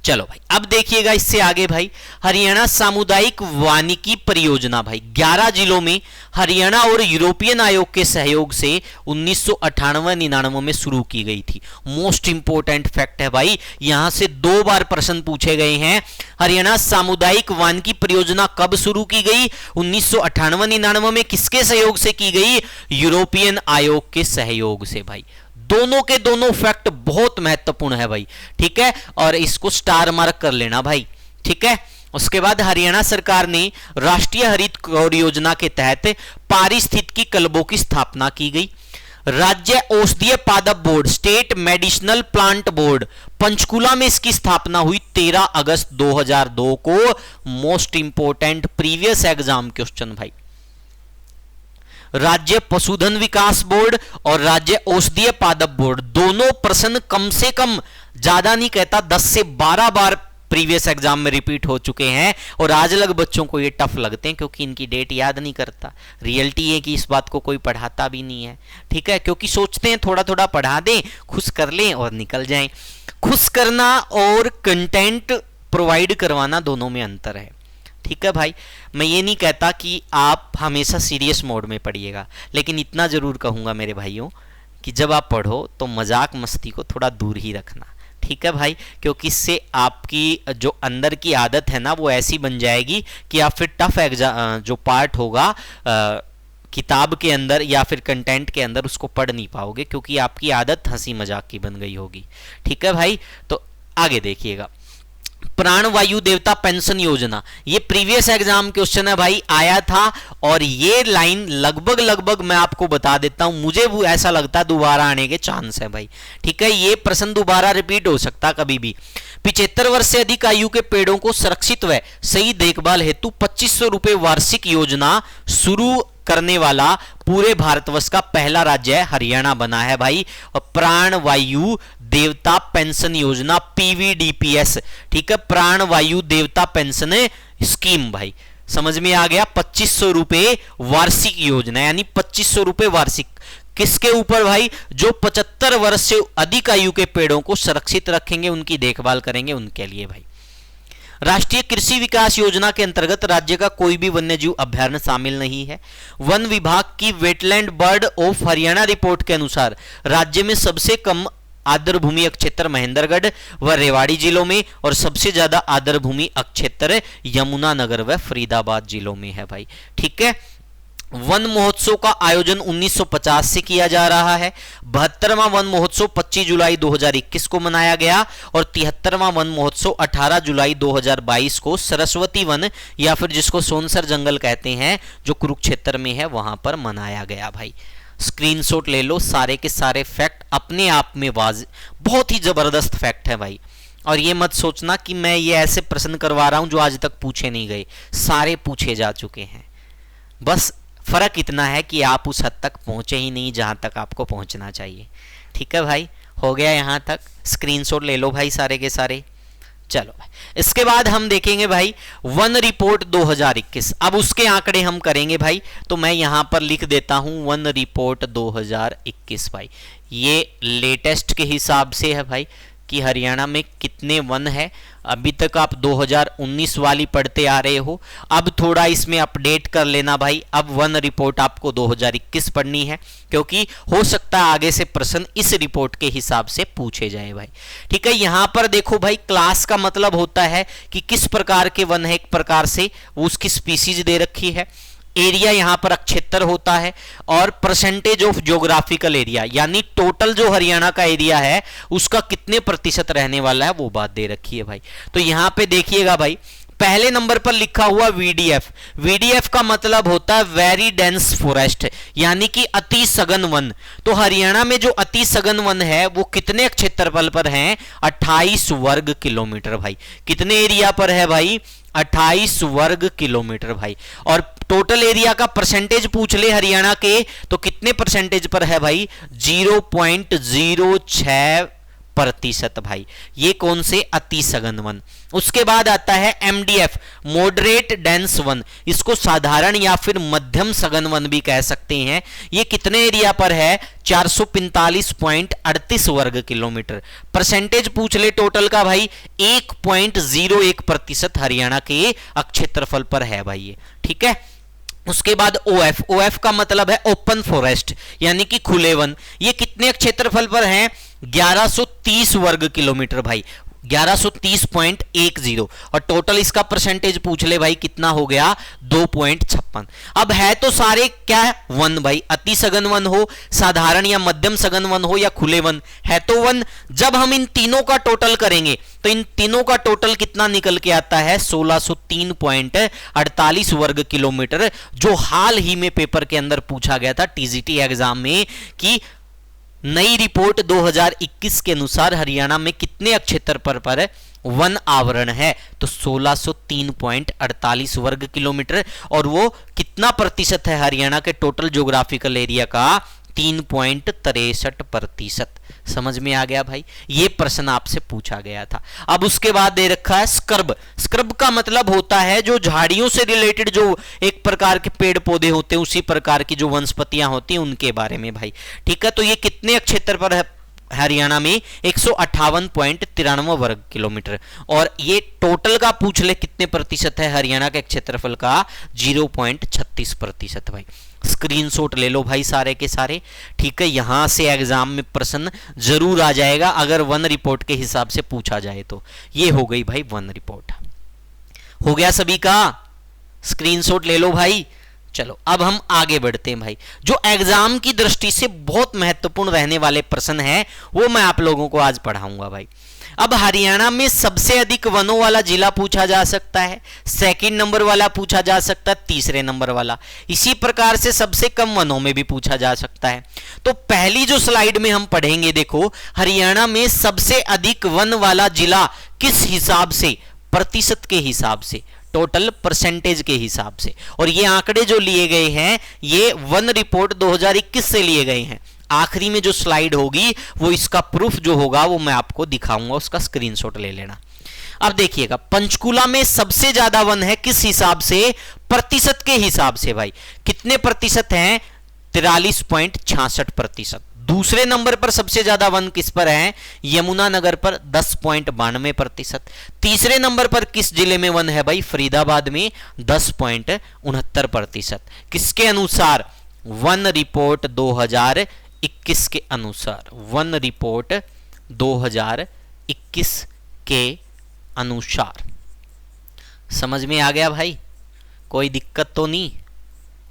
चलो भाई। अब देखिएगा इससे आगे भाई, हरियाणा सामुदायिक वानिकी परियोजना भाई 11 जिलों में हरियाणा और यूरोपियन आयोग के सहयोग से 1998-99 में शुरू की गई थी। मोस्ट इंपोर्टेंट फैक्ट है भाई, यहां से 2 बार प्रश्न पूछे गए हैं। हरियाणा सामुदायिक वानिकी परियोजना कब शुरू की गई? 1998-99 में। किसके सहयोग से की गई? यूरोपियन आयोग के सहयोग से भाई। दोनों के दोनों फैक्ट बहुत महत्वपूर्ण है भाई, ठीक है, और इसको स्टार मार्क कर लेना भाई, ठीक है। उसके बाद हरियाणा सरकार ने राष्ट्रीय हरित कौर योजना के तहत पारिस्थितिकी क्लबों की स्थापना की गई। राज्य औषधीय पादप board, state medicinal plant board, Panchkula में इसकी स्थापना हुई 13 अगस्त 2002 को। Most important previous exam question भाई। राज्य पशुधन विकास बोर्ड और राज्य औषधीय पादप बोर्ड, दोनों प्रश्न कम से कम, ज्यादा नहीं कहता, 10 से 12 बार प्रीवियस एग्जाम में रिपीट हो चुके हैं। और आज लग बच्चों को ये टफ लगते हैं क्योंकि इनकी डेट याद नहीं करता। रियलिटी है कि इस बात को कोई पढ़ाता भी नहीं है, ठीक है, क्योंकि सोचते हैं थोड़ा थोड़ा पढ़ा दें, खुश कर लें और निकल जाएं। खुश करना और कंटेंट प्रोवाइड करवाना दोनों में अंतर है, ठीक है भाई। मैं ये नहीं कहता कि आप हमेशा सीरियस मोड में पढ़िएगा, लेकिन इतना जरूर कहूंगा मेरे भाइयों कि जब आप पढ़ो तो मजाक मस्ती को थोड़ा दूर ही रखना, ठीक है भाई, क्योंकि इससे आपकी जो अंदर की आदत है ना वो ऐसी बन जाएगी कि आप फिर टफ एग्जाम जो पार्ट होगा किताब के अंदर या फिर कंटेंट के अंदर उसको पढ़ नहीं पाओगे, क्योंकि आपकी आदत हंसी मजाक की बन गई होगी, ठीक है भाई। तो आगे देखिएगा, प्राण वायु देवता पेंशन योजना, ये प्रीवियस एग्जाम क्वेश्चन है भाई, आया था। और ये लाइन लगभग लगभग मैं आपको बता देता हूं, मुझे वो ऐसा लगता है दोबारा आने के चांस है भाई, ठीक है। ये प्रश्न दोबारा रिपीट हो सकता कभी भी। 75 वर्ष से अधिक आयु के पेड़ों को सुरक्षित व सही देखभाल हेतु 2500 रुपए वार्षिक योजना शुरू करने वाला पूरे भारतवर्ष का पहला राज्य हरियाणा बना है भाई। और प्राण वायु देवता पेंशन योजना, पीवीडीपीएस, ठीक है, प्राण वायु देवता पेंशन स्कीम भाई, समझ में आ गया। 2500 रुपए वार्षिक योजना, यानी 2500 रुपए वार्षिक। किसके ऊपर भाई? जो 75 वर्ष से अधिक आयु के पेड़ों को सुरक्षित रखेंगे, उनकी देखभाल करेंगे, उनके लिए भाई। राष्ट्रीय कृषि विकास योजना के अंतर्गत राज्य का कोई भी वन्यजीव अभ्यारण्य शामिल नहीं है। वन विभाग की wetland bird of Haryana report के अनुसार राज्य में सबसे कम आर्द्रभूमि अक्षेत्र महेंद्रगढ़ व रेवाड़ी जिलों में और सबसे ज्यादा आर्द्रभूमि अक्षेत्र यमुनानगर व फरीदाबाद जिलों में है भाई, ठीक है। वन महोत्सव का आयोजन 1950 से किया जा रहा है। 72वां वन महोत्सव 25 जुलाई 2021 को मनाया गया और 73वां वन महोत्सव 18 जुलाई 2022 को सरस्वती वन या फिर जिसको सोनसर जंगल कहते हैं, जो कुरुक्षेत्र में है, वहां पर मनाया गया भाई। स्क्रीनशॉट ले लो, सारे के सारे फैक्ट अपने आप में बहुत ही जबरदस्त फैक्ट है भाई। और ये मत सोचना कि मैं ये ऐसे प्रश्न करवा रहा हूं जो आज तक पूछे नहीं गए, सारे पूछे जा चुके हैं। बस फर्क इतना है कि आप उस हद तक पहुंचे ही नहीं जहां तक आपको पहुंचना चाहिए। ठीक है भाई, हो गया यहां तक, स्क्रीनशॉट ले लो भाई सारे के सारे। चलो भाई, इसके बाद हम देखेंगे भाई वन रिपोर्ट 2021। अब उसके आंकड़े हम करेंगे भाई, तो मैं यहां पर लिख देता हूं वन रिपोर्ट 2021 भाई। ये लेटेस्ट के हिसाब से है भाई कि हरियाणा में कितने वन है। अभी तक आप 2019 वाली पढ़ते आ रहे हो, अब थोड़ा इसमें अपडेट कर लेना भाई। अब वन रिपोर्ट आपको 2021 पढ़नी है, क्योंकि हो सकता है आगे से प्रश्न इस रिपोर्ट के हिसाब से पूछे जाए भाई। ठीक है, यहां पर देखो भाई, क्लास का मतलब होता है कि किस प्रकार के वन है, एक प्रकार से उसकी स्पीसीज दे रखी है। एरिया यहां पर क्षेत्र होता है, और परसेंटेज ऑफ ज्योग्राफिकल एरिया, यानी टोटल जो हरियाणा का एरिया है उसका कितने प्रतिशत रहने वाला है वो बात दे रखी है भाई। तो यहां पे देखिएगा भाई, पहले नंबर पर लिखा हुआ वीडीएफ। वीडीएफ का मतलब होता है वेरी डेंस फॉरेस्ट, यानी कि अति सघन वन। तो हरियाणा में जो अति सघन वन है वो कितने क्षेत्रफल पर है? 28 वर्ग किलोमीटर भाई। कितने एरिया पर है भाई? 28 वर्ग किलोमीटर भाई। और टोटल एरिया का परसेंटेज पूछ ले हरियाणा के, तो कितने परसेंटेज पर है भाई? 0.06% भाई। ये कौन से? अति सघन वन। उसके बाद आता है एमडीएफ, मॉडरेट डेंस वन। इसको साधारण या फिर मध्यम सघन वन भी कह सकते हैं। ये कितने एरिया पर है? 445.38 वर्ग किलोमीटर। परसेंटेज पूछ ले टोटल का भाई, 1.01% हरियाणा के क्षेत्रफल पर है भाई ये। ठीक है, उसके बाद ओएफ। ओएफ का मतलब है ओपन फॉरेस्ट, यानी कि खुले वन। ये कितने क्षेत्रफल पर हैं? 1130 वर्ग किलोमीटर भाई, 1130.10। और टोटल इसका परसेंटेज पूछ ले भाई, कितना हो गया? 2.56। अब है तो सारे क्या है? वन भाई। अति सघन वन हो, साधारण या मध्यम सघन वन हो, या खुले वन, है तो वन। जब हम इन तीनों का टोटल करेंगे तो इन तीनों का टोटल कितना निकल के आता है? 1603.48 वर्ग किलोमीटर, जो हाल ही में पेपर के अंदर पूछा गया था टीजीटी एग्जाम में कि नई रिपोर्ट 2021 के अनुसार हरियाणा में कितने क्षेत्रफल पर वन आवरण है? तो 1603.48 वर्ग किलोमीटर। और वो कितना प्रतिशत है हरियाणा के टोटल ज्योग्राफिकल एरिया का? 3.63%। समझ में आ गया भाई? ये प्रश्न आपसे पूछा गया था। अब उसके बाद दे रखा है स्क्रब। स्क्रब का मतलब होता है जो झाड़ियों से रिलेटेड जो एक प्रकार के पेड़ पौधे होते हैं, उसी प्रकार की जो वनस्पतियां होती हैं उनके बारे में भाई। ठीक है, तो ये कितने क्षेत्र पर है हरियाणा में? 158.93 वर्ग किलोमीटर। और ये टोटल का पूछ ले कितने प्रतिशत है हरियाणा के क्षेत्रफल का? 0.36% भाई। स्क्रीनशॉट ले लो भाई सारे के सारे। ठीक है, यहां से एग्जाम में प्रश्न जरूर आ जाएगा अगर वन रिपोर्ट के हिसाब से पूछा जाए तो। ये हो गई भाई वन रिपोर्ट। हो गया सभी का? स्क्रीनशॉट ले लो भाई। चलो अब हम आगे बढ़ते हैं भाई। जो एग्जाम की दृष्टि से बहुत महत्वपूर्ण रहने वाले प्रश्न हैं वो मैं आप लोगों को आज पढ़ाऊंगा भाई। अब हरियाणा में सबसे अधिक वनों वाला जिला पूछा जा सकता है, सेकंड नंबर वाला पूछा जा सकता है, तीसरे नंबर वाला। इसी प्रकार से सबसे कम वनों में भी पूछा जा सकता है। तो पहली जो स्लाइड में हम पढ़ेंगे, देखो हरियाणा में सबसे अधिक वन वाला जिला किस हिसाब से? प्रतिशत के हिसाब से, टोटल परसेंटेज के हिसाब से। और ये आंकड़े जो लिए गए हैं ये वन रिपोर्ट 2021 से लिए गए हैं। आखिरी में जो स्लाइड होगी वो इसका प्रूफ जो होगा वो मैं आपको दिखाऊंगा, उसका स्क्रीनशॉट ले लेना। अब देखिएगा, पंचकुला में सबसे ज्यादा वन है किस हिसाब से? प्रतिशत के हिसाब से भाई। कितने प्रतिशत हैं? 43.66%। दूसरे नंबर पर सबसे ज्यादा वन किस पर है? यमुनानगर पर 10.92%। तीसरे नंबर पर किस जिले में वन है भाई? फरीदाबाद में 10.69%। किसके अनुसार? वन रिपोर्ट 2021 के अनुसार। वन रिपोर्ट 2021 के अनुसार। समझ में आ गया भाई? कोई दिक्कत तो नहीं?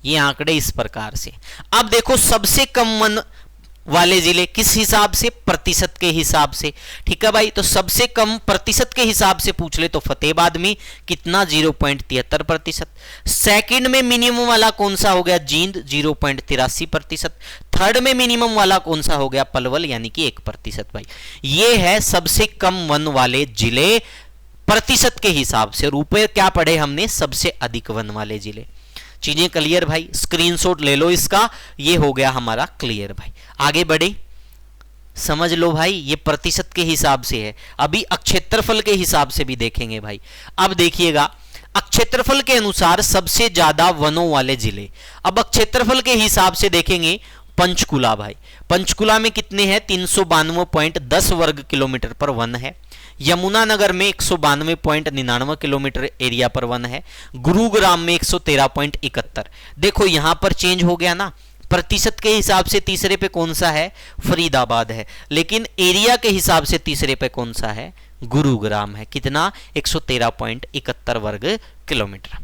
ये आंकड़े इस प्रकार से। अब देखो सबसे कम वन वाले जिले किस हिसाब से, प्रतिशत के हिसाब से। ठीक है भाई, तो सबसे कम प्रतिशत के हिसाब से पूछ ले तो फतेहाबाद में कितना 0.73%। सेकंड में मिनिमम वाला कौन सा हो गया, जींद 0.83%। थर्ड में मिनिमम वाला कौन सा हो गया, पलवल यानी कि 1%। भाई ये है सबसे कम वन वाले जिले प्रतिशत के हिसाब से। और ऊपर क्या पढ़े हमने, सबसे अधिक वन वाले जिले। चीजें क्लियर भाई, स्क्रीनशॉट ले लो इसका, ये हो गया हमारा क्लियर भाई। आगे बढ़े, समझ लो भाई, ये प्रतिशत के हिसाब से है। अभी क्षेत्रफल के हिसाब से भी देखेंगे भाई। अब देखिएगा क्षेत्रफल के अनुसार सबसे ज्यादा वनों वाले जिले। अब क्षेत्रफल के हिसाब से देखेंगे पंचकुला भाई। पंचकुला में कितने हैं, 392.10 वर्ग किलोमीटर पर वन है। यमुनानगर में 192.99 किलोमीटर एरिया पर वन है। गुरुग्राम में 113.71। देखो यहां पर चेंज हो गया ना, प्रतिशत के हिसाब से तीसरे पे कौन सा है, फरीदाबाद है, लेकिन एरिया के हिसाब से तीसरे पे कौन सा है, गुरुग्राम है। कितना, 113.71 वर्ग किलोमीटर।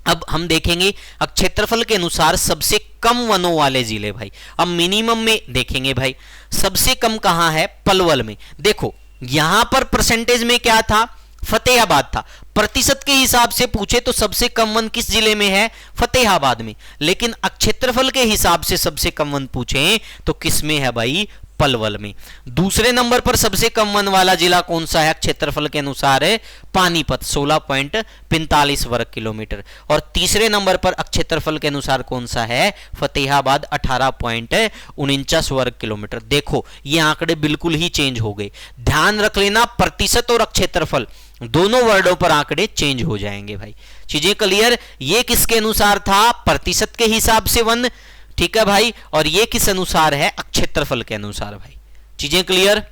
अब हम देखेंगे क्षेत्रफल के अनुसार सबसे कम वनों वाले जिले भाई। अब मिनिमम में देखेंगे भाई, सबसे कम कहां है, पलवल में। देखो यहां पर परसेंटेज में क्या था, फतेहाबाद था। प्रतिशत के हिसाब से पूछे तो सबसे कम वन किस जिले में है, फतेहाबाद में। लेकिन क्षेत्रफल के हिसाब से सबसे कम वन पूछे तो किस में है भाई, पलवल में। दूसरे नंबर पर सबसे कम वन वाला जिला कौन सा है क्षेत्रफल के अनुसार, है पानीपत 16.45 वर्ग किलोमीटर। और तीसरे नंबर पर क्षेत्रफल के अनुसार कौन सा है, फतेहाबाद 18.49 वर्ग किलोमीटर। देखो ये आंकड़े बिल्कुल ही चेंज हो गए। ध्यान रख लेना, प्रतिशत और क्षेत्रफल दोनों वर्डों पर आंकड़े चेंज हो जाएंगे भाई। चीजें क्लियर, ये किसके अनुसार था, प्रतिशत के हिसाब से वन। ठीक है भाई, और ये किस अनुसार है, क्षेत्रफल के अनुसार भाई। चीजें क्लियर।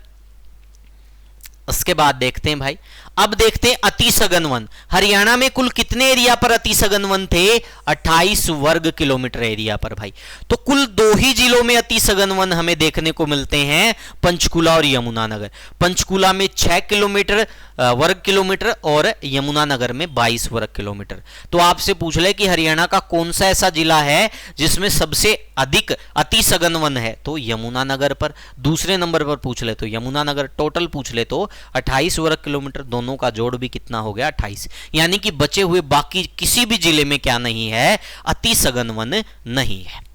उसके बाद देखते हैं भाई, अब देखते हैं अति सघन वन। हरियाणा में कुल कितने एरिया पर अति सघन वन थे, 28 वर्ग किलोमीटर एरिया पर भाई। तो कुल दो ही जिलों में अति सघन वन हमें देखने को मिलते हैं, पंचकुला और यमुनानगर। पंचकुला में 6 किलोमीटर वर्ग किलोमीटर और यमुनानगर में 22 वर्ग किलोमीटर। तो आपसे पूछ ले कि हरियाणा का कौन सा ऐसा जिला है जिसमें सबसे अधिक अति सघन वन है, तो यमुनानगर पर। दूसरे नंबर पर पूछ ले तो यमुनानगर। टोटल पूछ ले तो 28 वर्ग किलोमीटर, दोनों का जोड़ भी कितना हो गया, 28। यानी कि बचे हुए बाकी किसी भी जिले में क्या नहीं है, अति सघन वन नहीं है।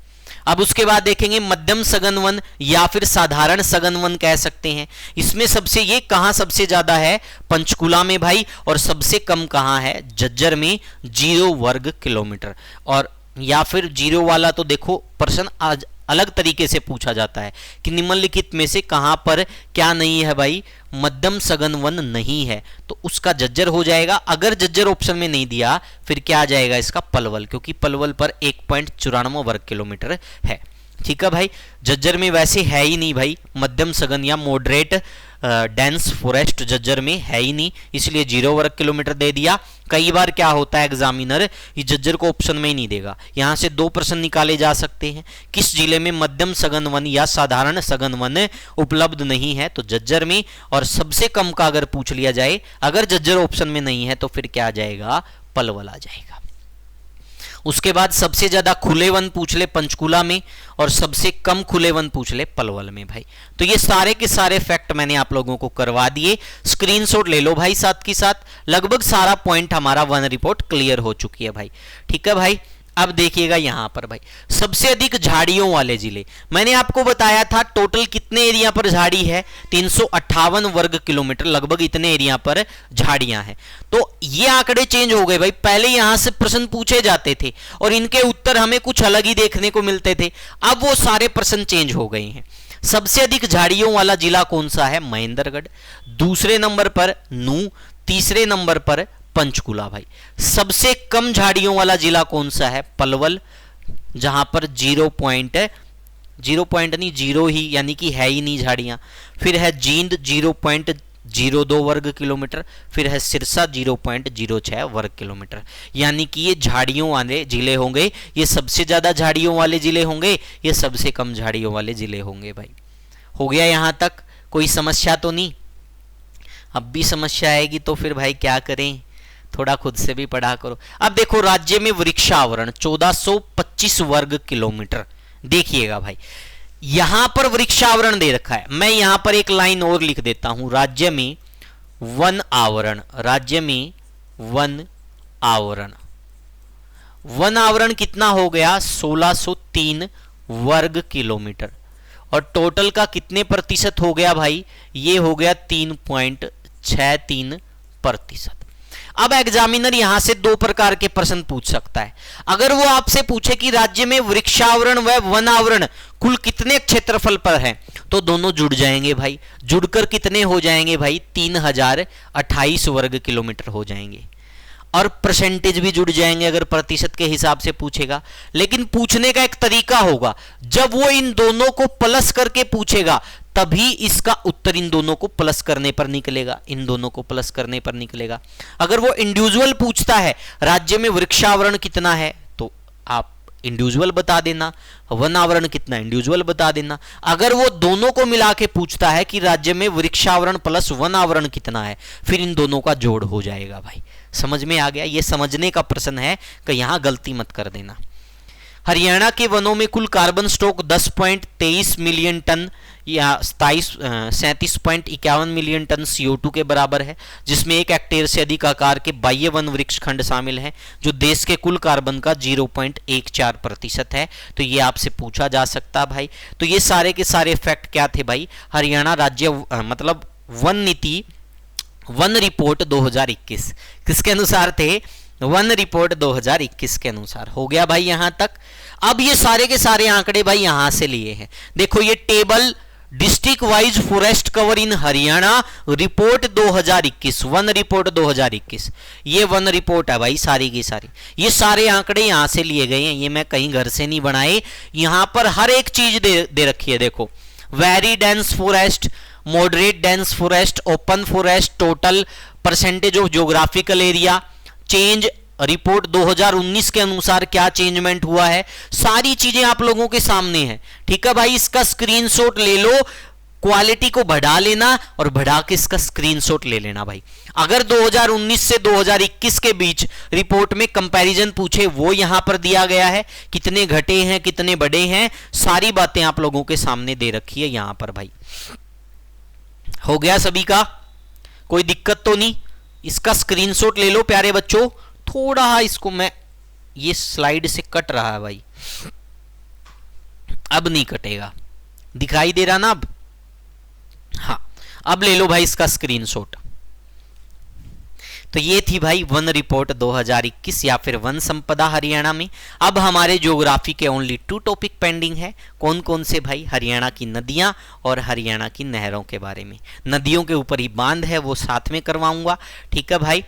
अब उसके बाद देखेंगे मध्यम सघन वन या फिर साधारण सघन वन कह सकते हैं। इसमें सबसे ये कहां सबसे ज्यादा है, पंचकुला में भाई। और सबसे कम कहां है, झज्जर में 0 वर्ग किलोमीटर। और या फिर 0 वाला तो देखो प्रश्न आज अलग तरीके से पूछा जाता है कि निम्नलिखित में से कहां पर क्या नहीं है भाई, मध्यम सघन वन नहीं है, तो उसका झज्जर हो जाएगा। अगर झज्जर ऑप्शन में नहीं दिया फिर क्या आ जाएगा इसका, पलवल, क्योंकि पलवल पर 1.94 वर्ग किलोमीटर है। ठीक है भाई, झज्जर में वैसे है ही नहीं भाई मध्यम सघन या मॉडरेट डेंस फॉरेस्ट, झज्जर में है ही नहीं, इसलिए 0 वर्ग किलोमीटर दे दिया। कई बार क्या होता है, एग्जामिनर ये झज्जर को ऑप्शन में ही नहीं देगा। यहां से 2 प्रश्न निकाले जा सकते हैं, किस जिले में मध्यम सघन वन या साधारण सघन वन उपलब्ध नहीं है, तो झज्जर में। और सबसे कम का अगर पूछ लिया जाए, अगर झज्जर ऑप्शन में नहीं है तो फिर क्या आ जाएगा, पलवल आ जाएगा। उसके बाद सबसे ज्यादा खुले वन पूछ ले पंचकुला में, और सबसे कम खुले वन पूछ ले पलवल में भाई। तो ये सारे के सारे फैक्ट मैंने आप लोगों को करवा दिए, स्क्रीनशॉट ले लो भाई साथ के साथ। लगभग सारा पॉइंट हमारा वन रिपोर्ट क्लियर हो चुकी है भाई। ठीक है भाई, अब देखिएगा यहां पर भाई सबसे अधिक झाड़ियों वाले जिले। मैंने आपको बताया था टोटल कितने एरिया पर झाड़ी है, 358 वर्ग किलोमीटर, लगभग इतने एरिया पर झाड़ियां हैं। तो ये आंकड़े चेंज हो गए भाई। पहले यहां से प्रश्न पूछे जाते थे और इनके उत्तर हमें कुछ अलग ही देखने को मिलते थे, अब वो सारे प्रश्न चेंज हो गए हैं। सबसे अधिक झाड़ियों वाला जिला कौन सा है, महेंद्रगढ़। दूसरे नंबर पर नूह, तीसरे नंबर पर पंचकुला भाई। सबसे कम झाड़ियों वाला जिला कौन सा है, पलवल, जहां पर 0 ही यानी कि है ही नहीं झाड़ियां। फिर है जींद 0.02 वर्ग किलोमीटर, फिर है सिरसा 0.06 वर्ग किलोमीटर। यानी कि ये झाड़ियों वाले जिले होंगे, ये सबसे ज्यादा झाड़ियों वाले जिले होंगे, ये सबसे कम झाड़ियों वाले जिले होंगे भाई। हो गया यहां तक, कोई समस्या तो नहीं? अब भी समस्या आएगी तो फिर भाई क्या करें, थोड़ा खुद से भी पढ़ा करो। अब देखो राज्य में वृक्षावरण 1425 वर्ग किलोमीटर। देखिएगा भाई यहां पर वृक्षावरण दे रखा है, मैं यहां पर एक लाइन और लिख देता हूं, राज्य में वन आवरण, राज्य में वन आवरण, वन आवरण कितना हो गया 1603 वर्ग किलोमीटर, और टोटल का कितने प्रतिशत हो गया भाई, ये हो गया 3.63%। अब एग्जामिनर यहां से दो प्रकार के प्रश्न पूछ सकता है। अगर वो आपसे पूछे कि राज्य में वृक्षावरण व वनावरण कुल कितने क्षेत्रफल पर है, तो दोनों जुड़ जाएंगे भाई, जुड़कर कितने हो जाएंगे भाई 3028 वर्ग किलोमीटर हो जाएंगे, और परसेंटेज भी जुड़ जाएंगे अगर प्रतिशत के हिसाब से पूछेगा। लेकिन पूछने का एक तरीका होगा, जब वो इन दोनों को प्लस करके पूछेगा तभी इसका उत्तर इन दोनों को प्लस करने पर निकलेगा, इन दोनों को प्लस करने पर निकलेगा। अगर वो इंडिविजुअल पूछता है राज्य में वृक्षावरण कितना है, तो आप इंडिविजुअल बता देना, वनावरण कितना इंडिविजुअल बता देना। अगर वो दोनों को मिला के पूछता है कि राज्य में वृक्षावरण प्लस वनावरण कितना है, फिर इन दोनों का जोड़ हो जाएगा भाई। समझ में आ गया, ये समझने का प्रश्न है कि यहां गलती मत कर देना। हरियाणा के वनों में कुल कार्बन स्टॉक 10.23 मिलियन टन या 37.51 मिलियन टन CO2 के बराबर है, जिसमें 1 हेक्टेयर से अधिक आकार के बाह्य वन वृक्ष खंड शामिल हैं, जो देश के कुल कार्बन का 0.14% है। तो ये आपसे पूछा जा सकता है भाई। तो ये सारे के सारे फैक्ट क्या थे भाई, हरियाणा राज्य मतलब वन नीति, वन रिपोर्ट 2021 किसके अनुसार थे, वन रिपोर्ट 2021 के अनुसार। हो गया भाई यहां तक। अब ये सारे के सारे आंकड़े भाई यहां से लिए हैं, देखो ये table district wise forest cover in Haryana report 2021, one report 2021, ये वन रिपोर्ट है भाई सारी की सारी। ये सारे आंकड़े यहां से लिए गए हैं, ये मैं कहीं घर से नहीं बनाए, यहां पर हर एक चीज दे रखी है। देखो very dense forest, moderate dense forest, open forest, total percentage of geographical area, change report 2019 के अनुसार क्या चेंजमेंट हुआ है, सारी चीजें आप लोगों के सामने है। ठीक है भाई, इसका स्क्रीनशॉट ले लो, क्वालिटी को बढ़ा लेना और बढ़ा के इसका स्क्रीनशॉट ले लेना भाई। अगर 2019 से 2021 के बीच रिपोर्ट में कंपैरिजन पूछे, वो यहां पर दिया गया है, कितने घटे हैं कितने बढ़े हैं, सारी बातें आप लोगों के सामने दे रखी है यहां पर भाई। हो गया सभी का, कोई दिक्कत तो नहीं। इसका स्क्रीनशॉट ले लो प्यारे बच्चों। थोड़ा इसको मैं, ये स्लाइड से कट रहा है भाई, अब नहीं कटेगा, दिखाई दे रहा ना अब, हाँ अब ले लो भाई इसका स्क्रीनशॉट। तो ये थी भाई वन रिपोर्ट 2021 या फिर वन संपदा हरियाणा में। अब हमारे ज्योग्राफी के ओनली 2 टॉपिक पेंडिंग है। कौन कौन से भाई, हरियाणा की नदियां और हरियाणा की नहरों के बारे में। नदियों के ऊपर ही बांध है वो साथ में करवाऊंगा। ठीक है भाई,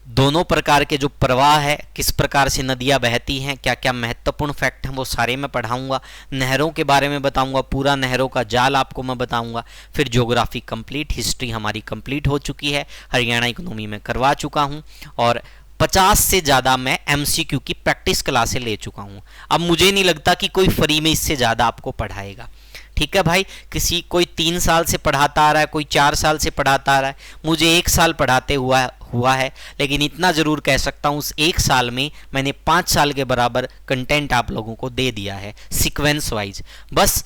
दोनों प्रकार के जो प्रवाह है, किस प्रकार से नदियां बहती हैं, क्या क्या महत्वपूर्ण फैक्ट हैं, वो सारे मैं पढ़ाऊंगा। नहरों के बारे में बताऊंगा, पूरा नहरों का जाल आपको मैं बताऊंगा। फिर ज्योग्राफी कंप्लीट, हिस्ट्री हमारी कंप्लीट हो चुकी है, हरियाणा इकोनॉमी में करवा चुका हूं, और 50 से ज़्यादा मैं MCQ की प्रैक्टिस क्लासें ले चुका हूं। अब मुझे नहीं लगता कि कोई फ्री में इससे ज़्यादा आपको पढ़ाएगा। ठीक है भाई, कोई 3 साल से पढ़ाता आ रहा है, कोई 4 साल से पढ़ाता आ रहा है, मुझे 1 साल पढ़ाते हुआ है, लेकिन इतना जरूर कह सकता हूं उस 1 साल में मैंने 5 साल के बराबर कंटेंट आप लोगों को दे दिया है सीक्वेंस वाइज। बस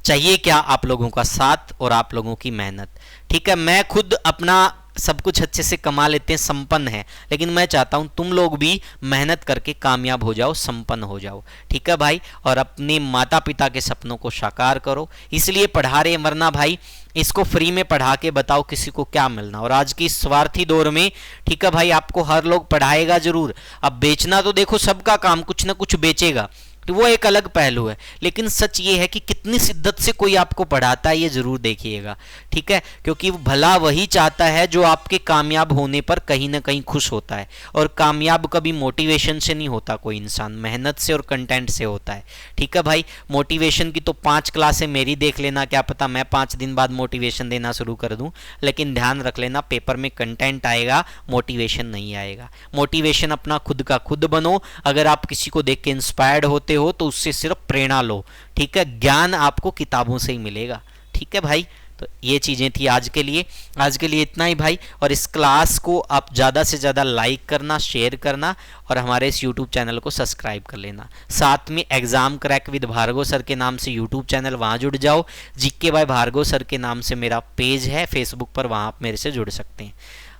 चाहिए क्या, आप लोगों का साथ और आप लोगों की मेहनत। ठीक है, मैं खुद अपना सब कुछ अच्छे से कमा लेते हैं, संपन्न है, लेकिन मैं चाहता हूं तुम लोग भी मेहनत करके कामयाब हो जाओ, संपन्न हो जाओ। ठीक है भाई, और अपने माता पिता के सपनों को साकार करो, इसलिए पढ़ा रहे, वरना भाई इसको फ्री में पढ़ा के बताओ किसी को क्या मिलना। और आज की स्वार्थी दौर में, ठीक है भाई, आपको हर लोग पढ़ाएगा जरूर। अब बेचना तो देखो सबका काम, कुछ ना कुछ बेचेगा, तो वो एक अलग पहलू है, लेकिन सच ये है कि कितनी शिद्दत से कोई आपको पढ़ाता है ये जरूर देखिएगा। ठीक है, क्योंकि भला वही चाहता है जो आपके कामयाब होने पर कहीं ना कहीं खुश होता है, और कामयाब कभी मोटिवेशन से नहीं होता कोई इंसान, मेहनत से और कंटेंट से होता है। ठीक है भाई, मोटिवेशन की तो 5 क्लासें मेरी देख लेना, क्या पता मैं 5 दिन बाद मोटिवेशन देना शुरू कर दूं, लेकिन ध्यान रख लेना पेपर में कंटेंट आएगा, मोटिवेशन नहीं आएगा। मोटिवेशन अपना खुद का खुद बनो। अगर आप किसी को देख के इंस्पायर्ड होते हो तो उससे सिर्फ प्रेरणा लो। ठीक है, ज्ञान आपको किताबों से ही मिलेगा। ठीक है भाई, तो ये चीज़ें थी आज के लिए इतना ही भाई। और इस क्लास को आप ज़्यादा से ज़्यादा लाइक करना, शेयर करना और हमारे इस यूट्यूब चैनल को सब्सक्राइब कर लेना। साथ में exam crack with Bhargav sir के नाम से यूट्यूब चैनल, वहाँ जुड़ जाओ। जीके बाय भार्गव सर के नाम से मेरा पेज है फेसबुक पर, वहाँ आप मेरे से जुड़ सकते हैं।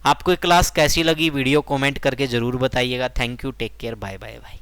आपको ये क्लास कैसी लगी वीडियो कमेंट करके ज़रूर बताइएगा। Thank you, take care, bye bye भाई।